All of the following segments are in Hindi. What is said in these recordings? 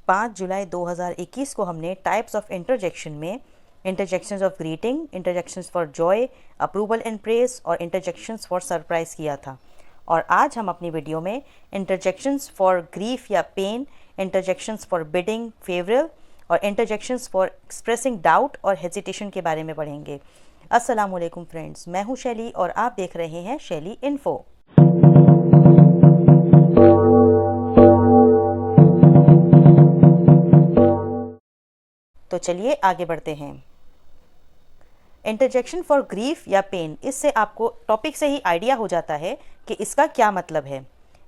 5 जुलाई 2021 को हमने टाइप्स ऑफ इंटरजेक्शन में interjections of greeting, interjections for Joy, approval and praise और इंटरजेक्शंस फॉर सरप्राइज किया था। और आज हम अपनी वीडियो में इंटरजेक्शंस फॉर ग्रीफ या पेन, इंटरजेक्शंस फॉर बिडिंग, फेवरल और इंटरजेक्शंस फॉर एक्सप्रेसिंग डाउट और हेजिटेशन के बारे में पढ़ेंगे। अस्सलाम वालेकुम फ्रेंड्स, मैं हूं शैली और आप देख रहे हैं शैली इन्फो। तो चलिए आगे बढ़ते हैं। इंटरजेक्शन फॉर ग्रीफ या पेन, इससे आपको टॉपिक से ही आइडिया हो जाता है कि इसका क्या मतलब है।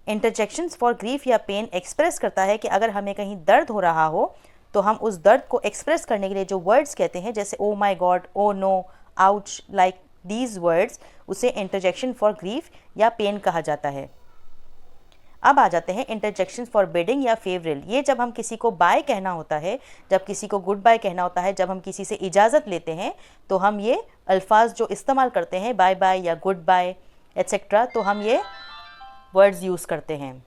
इंटरजेक्शंस फॉर ग्रीफ या पेन एक्सप्रेस करता है कि अगर हमें कहीं दर्द हो रहा हो तो हम उस दर्द को एक्सप्रेस करने के लिए जो वर्ड्स कहते हैं, जैसे oh my god, oh no, ouch, like these words, उसे इंटरजेक्शन फॉर ग्रीफ या पेन कहा जाता है। अब आ जाते हैं इंटरजेक्शन फॉर बिडिंग या फेवरल। ये जब हम किसी को बाय कहना होता है, जब किसी को गुड बाय कहना होता है, जब हम किसी से इजाज़त लेते हैं तो हम ये अल्फाज जो इस्तेमाल करते हैं, बाय बाय या गुड बाय एट्सेट्रा, तो हम ये वर्ड्स यूज़ करते हैं।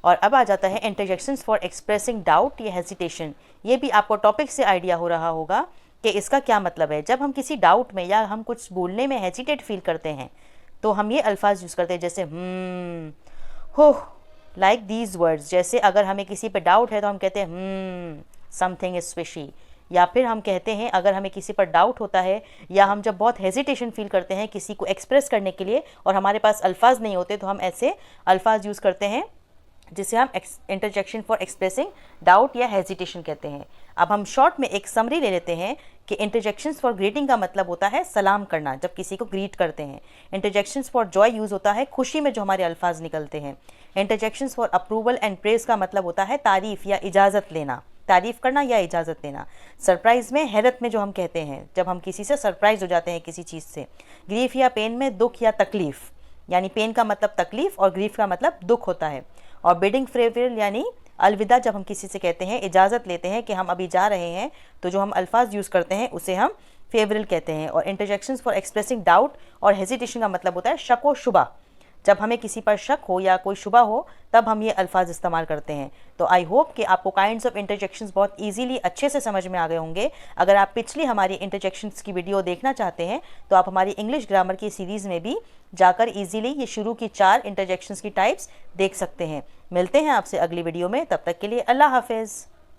और अब आ जाता है इंटरजेक्शंस फॉर एक्सप्रेसिंग डाउट या हेजिटेशन। ये भी आपको टॉपिक से आइडिया हो रहा होगा कि इसका क्या मतलब है। जब हम किसी डाउट में या हम कुछ बोलने में हेजिटेट फील करते हैं तो हम ये अल्फाज यूज़ करते हैं, जैसे हो, लाइक दीज वर्ड्स। जैसे अगर हमें किसी पे डाउट है तो हम कहते हैं समथिंग इज फिशी। या फिर हम कहते हैं अगर हमें किसी पर डाउट होता है या हम जब बहुत हेजिटेशन फील करते हैं किसी को एक्सप्रेस करने के लिए और हमारे पास अल्फाज नहीं होते, तो हम ऐसे अल्फाज यूज़ करते हैं जिसे हम इंटरजेक्शन फॉर एक्सप्रेसिंग डाउट या हेजिटेशन कहते हैं। अब हम शॉर्ट में एक समरी ले लेते हैं कि इंटरजेक्शंस फॉर ग्रीटिंग का मतलब होता है सलाम करना, जब किसी को ग्रीट करते हैं। इंटरजेक्शंस फॉर जॉय यूज़ होता है खुशी में जो हमारे अल्फाज निकलते हैं। Interjections for approval and praise का मतलब होता है तारीफ़ या इजाज़त लेना, तारीफ़ करना या इजाज़त लेना। सरप्राइज़ में, हैरत में जो हम कहते हैं, जब हम किसी से सरप्राइज हो जाते हैं किसी चीज़ से। ग्रीफ या पेन में दुख या तकलीफ़, यानी पेन का मतलब तकलीफ़ और ग्रीफ का मतलब दुख होता है। और बिडिंग फेवरल यानी अलविदा, जब हम किसी से कहते हैं, इजाज़त लेते हैं कि हम अभी जा रहे हैं, तो जो हम अल्फाज यूज़ करते हैं उसे हम फेवरल कहते हैं। और इंटरजेक्शंस फॉर एक्सप्रेसिंग डाउट और हेजिटेशन का मतलब होता है शक व शुबा। जब हमें किसी पर शक हो या कोई शुबा हो तब हम ये अल्फाज इस्तेमाल करते हैं। तो आई होप कि आपको काइंड्स ऑफ इंटरजेक्शंस बहुत इजीली अच्छे से समझ में आ गए होंगे। अगर आप पिछली हमारी इंटरजेक्शंस की वीडियो देखना चाहते हैं तो आप हमारी इंग्लिश ग्रामर की सीरीज़ में भी जाकर इजीली ये शुरू की 4 इंटरजेक्शंस की टाइप्स देख सकते हैं। मिलते हैं आपसे अगली वीडियो में, तब तक के लिए अल्लाह हाफिज़।